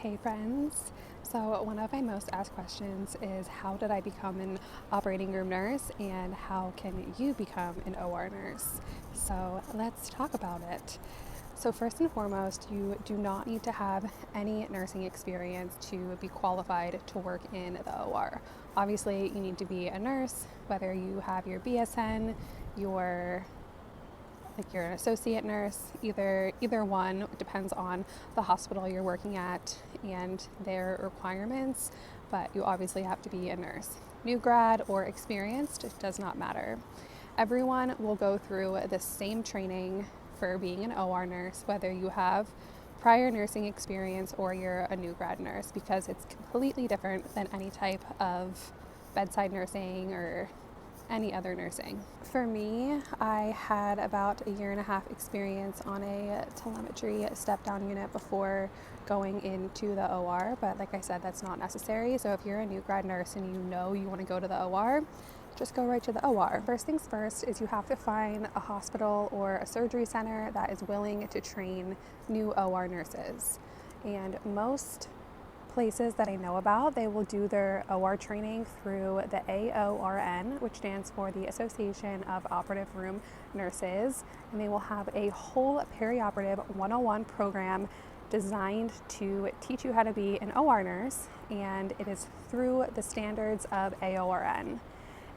Hey friends, so one of my most asked questions is how did I become an operating room nurse and how can you become an OR nurse? So let's talk about it. So first and foremost, you do not need to have any nursing experience to be qualified to work in the OR. Obviously, you need to be a nurse, whether you have your BSN, your you're an associate nurse, either one. Depends on the hospital you're working at and their requirements, but you obviously have to be a nurse. New grad or experienced, it does not matter. Everyone will go through the same training for being an OR nurse, whether you have prior nursing experience or you're a new grad nurse, because it's completely different than any type of bedside nursing or any other nursing. For me, I had about a year and a half experience on a telemetry step down unit before going into the OR, but like I said, that's not necessary. So if you're a new grad nurse and you know you want to go to the OR, just go right to the OR. First things first is you have to find a hospital or a surgery center that is willing to train new OR nurses. And most places that I know about, they will do their OR training through the AORN, which stands for the Association of Operative Room Nurses, and they will have a whole perioperative 101 program designed to teach you how to be an OR nurse, and it is through the standards of AORN.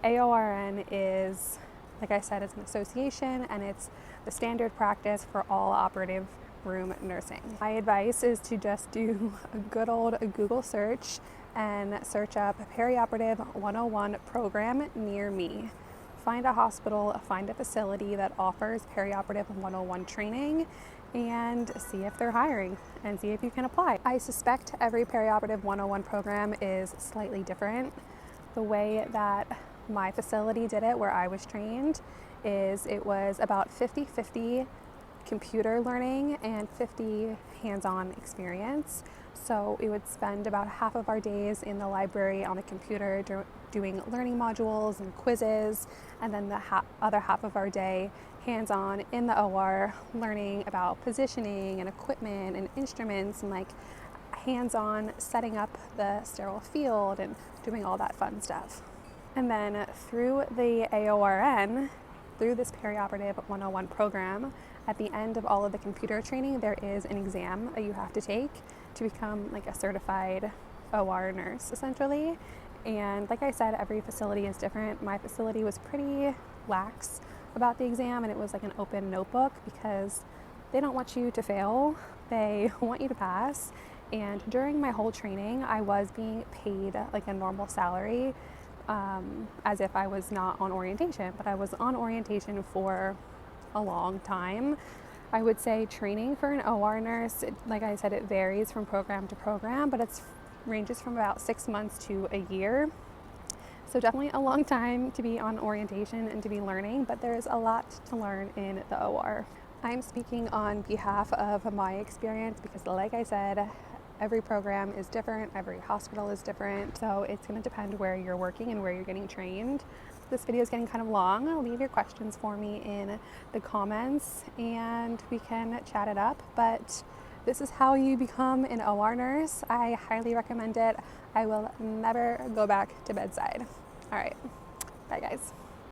AORN is, like I said, it's an association and it's the standard practice for all operative room nursing. My advice is to just do a good old Google search and search up perioperative 101 program near me. Find a hospital, find a facility that offers perioperative 101 training and see if they're hiring and see if you can apply. I suspect every perioperative 101 program is slightly different. The way that my facility did it, where I was trained, is it was about 50-50 computer learning and 50 hands-on experience. So we would spend about half of our days in the library on a computer doing learning modules and quizzes, and then the other half of our day hands-on in the OR learning about positioning and equipment and instruments and hands-on setting up the sterile field and doing all that fun stuff. And then through the AORN, through this perioperative 101 program, at the end of all of the computer training, there is an exam that you have to take to become a certified OR nurse, essentially. And like I said, every facility is different. My facility was pretty lax about the exam, and it was like an open notebook because they don't want you to fail. They want you to pass. And during my whole training, I was being paid like a normal salary, as if I was not on orientation, but I was on orientation for a long time. I would say training for an OR nurse, like I said, it varies from program to program, but it ranges from about 6 months to a year. So definitely a long time to be on orientation and to be learning, but there's a lot to learn in the OR. I'm speaking on behalf of my experience because, like I said, every program is different, every hospital is different, so it's going to depend where you're working and where you're getting trained. This video is getting kind of long. Leave your questions for me in the comments and we can chat it up, but this is how you become an OR nurse. I highly recommend it. I will never go back to bedside. All right, bye guys.